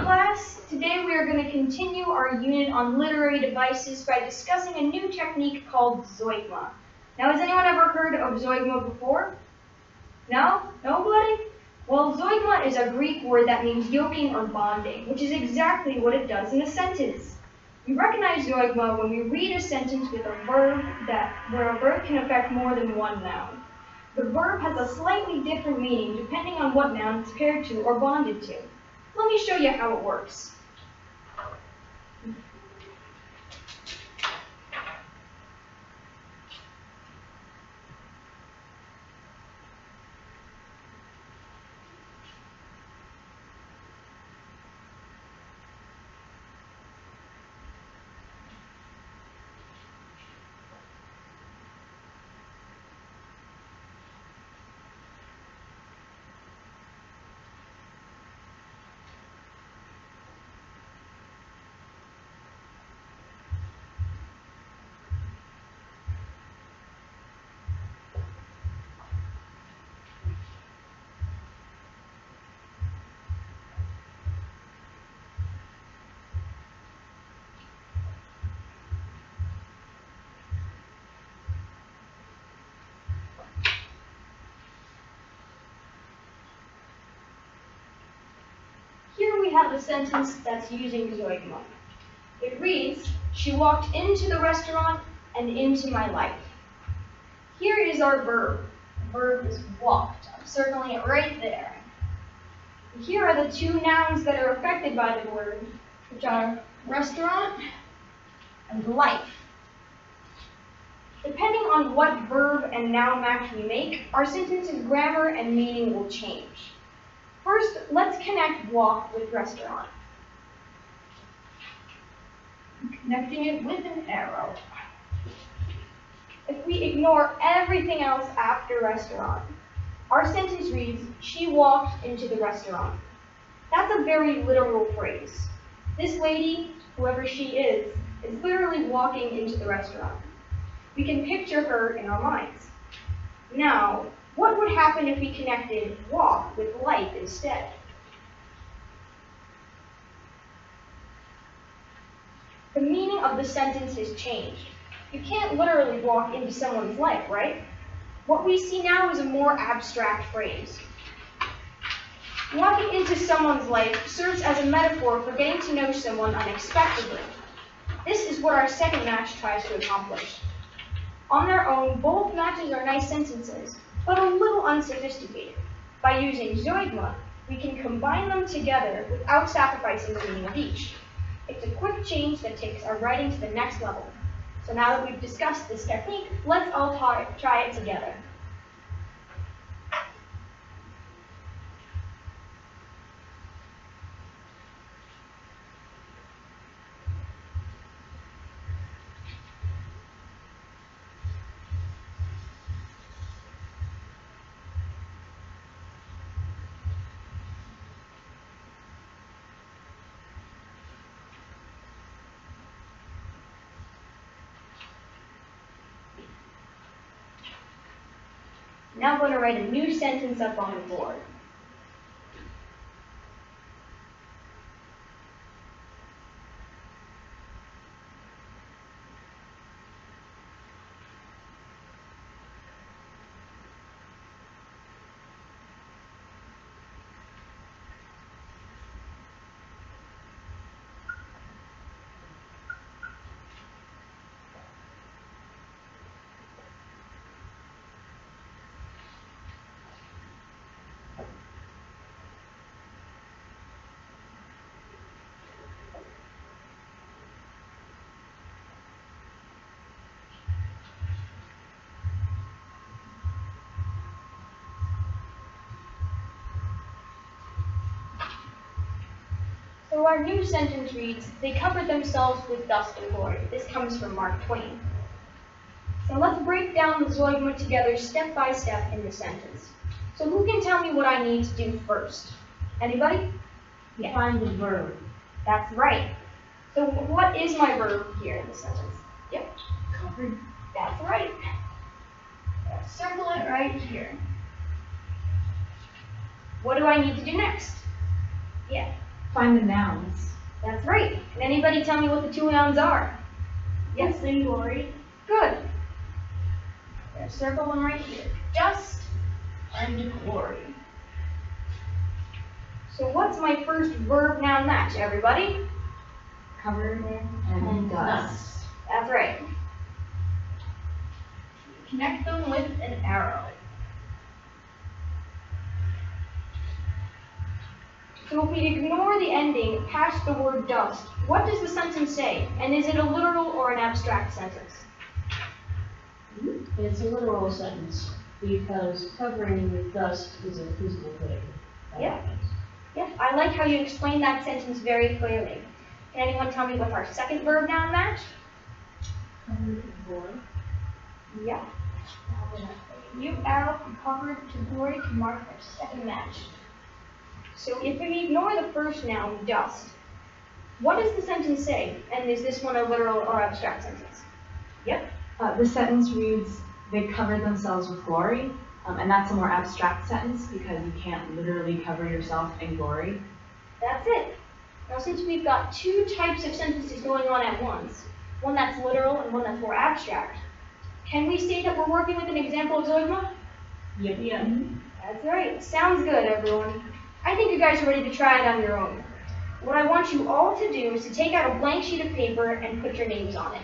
class. Today we are going to continue our unit on literary devices by discussing a new technique called zeugma. Now, has anyone ever heard of zeugma before? No? Nobody? Well, zeugma is a Greek word that means yoking or bonding, which is exactly what it does in a sentence. We recognize zeugma when we read a sentence with a verb where a verb can affect more than one noun. The verb has a slightly different meaning depending on what noun it's paired to or bonded to. Let me show you how it works. Here we have a sentence that's using zeugma. It reads, "She walked into the restaurant and into my life." Here is our verb. The verb is walked. I'm circling it right there. And here are the two nouns that are affected by the word, which are restaurant and life. Depending on what verb and noun match we make, our sentence's grammar and meaning will change. First, let's connect walk with restaurant. I'm connecting it with an arrow. If we ignore everything else after restaurant, our sentence reads, "She walked into the restaurant." That's a very literal phrase. This lady, whoever she is literally walking into the restaurant. We can picture her in our minds. Now, what would happen if we connected walk with life instead? The meaning of the sentence has changed. You can't literally walk into someone's life, right? What we see now is a more abstract phrase. Walking into someone's life serves as a metaphor for getting to know someone unexpectedly. This is what our second match tries to accomplish. On their own, both matches are nice sentences, but a little unsophisticated. By using zeugma, we can combine them together without sacrificing the meaning of each. It's a quick change that takes our writing to the next level. So now that we've discussed this technique, let's all try it together. Now I'm going to write a new sentence up on the board. So our new sentence reads, "They covered themselves with dust and glory." This comes from Mark Twain. So let's break down the zeugma together step by step in the sentence. So who can tell me what I need to do first? Anybody? Yes. Find the verb. That's right. So what is my verb here in the sentence? Yep. Covered. That's right. Let's circle it right here. What do I need to do next? Yeah. Find the nouns. That's right. Can anybody tell me what the two nouns are? Yes, and glory. Good. There's a circle one right here. Dust And glory. So what's my first verb noun match, everybody? Covered and dust. That's right. Connect them with an arrow. So if we ignore the ending past the word dust, what does the sentence say? And is it a literal or an abstract sentence? It's a literal sentence because covering with dust is a physical thing. Yeah. Yes, I like how you explained that sentence very clearly. Can anyone tell me what's our second verb noun match? Covered with glory. Yeah. You arrow from covered to glory to mark our second match. So if we ignore the first noun, dust, what does the sentence say? And is this one a literal or abstract sentence? Yep. The sentence reads, they covered themselves with glory. And that's a more abstract sentence because you can't literally cover yourself in glory. That's it. Now since we've got two types of sentences going on at once, one that's literal and one that's more abstract, can we say that we're working with an example of Zoigma? Yep. Yeah. That's right. Sounds good, everyone. I think you guys are ready to try it on your own. What I want you all to do is to take out a blank sheet of paper and put your names on it.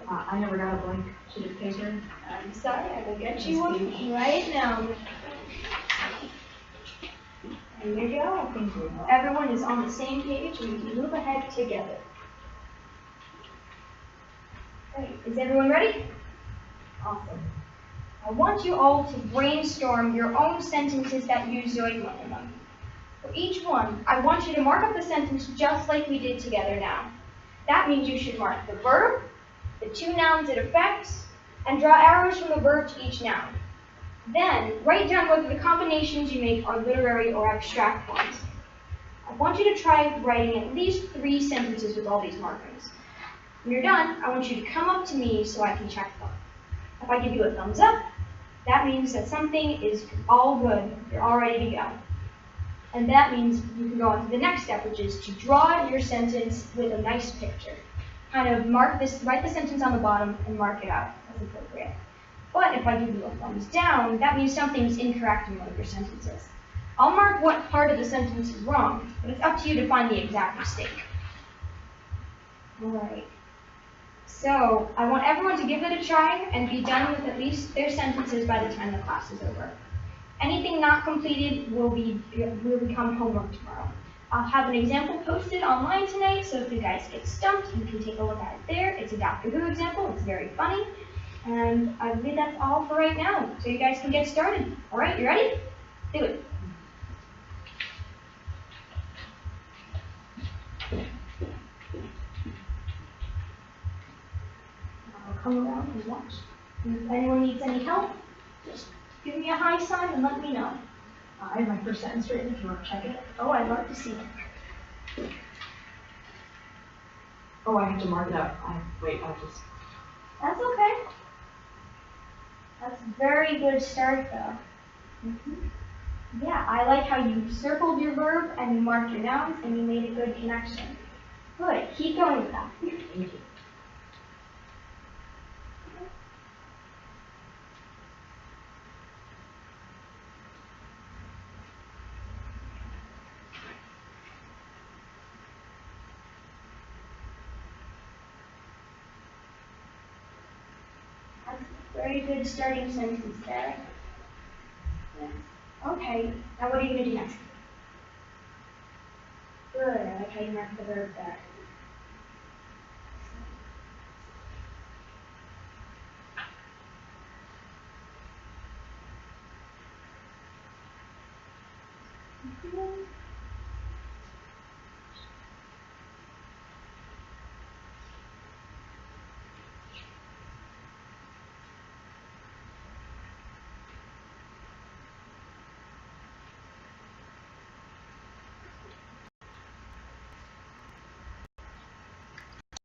I never got a blank sheet of paper. I'm sorry, I will get you one right now. There you go. Thank you. Everyone is on the same page and we can move ahead together. Great. Is everyone ready? Awesome. I want you all to brainstorm your own sentences that use Zoigma in them. For each one, I want you to mark up the sentence just like we did together now. That means you should mark the verb, the two nouns it affects, and draw arrows from the verb to each noun. Then, write down whether the combinations you make are literary or abstract ones. I want you to try writing at least 3 sentences with all these markings. When you're done, I want you to come up to me so I can check them. If I give you a thumbs up, that means that something is all good, you're all ready to go. And that means you can go on to the next step, which is to draw your sentence with a nice picture. Kind of write the sentence on the bottom and mark it out as appropriate. But if I give you a thumbs down, that means something's incorrect in one of your sentences. I'll mark what part of the sentence is wrong, but it's up to you to find the exact mistake. All right. So I want everyone to give it a try and be done with at least their sentences by the time the class is over. Anything not completed will become homework tomorrow. I'll have an example posted online tonight, so if you guys get stumped, you can take a look at it there. It's a Doctor Who example. It's very funny. And I believe that's all for right now, so you guys can get started. All right, you ready? Do it. I'll come around and watch. And if anyone needs any help, just give me a high sign and let me know. I have my first sentence written if you want to check it. Oh, I'd love to see it. Oh, I have to mark it up. Wait, I'll just... That's okay. That's a very good start, though. Yeah, I like how you circled your verb and you marked your nouns and you made a good connection. Good. Keep going with that. Thank you. That's a very good starting sentence there. Yes. Okay, now what are you going to do next? Good, I like how you marked the verb there.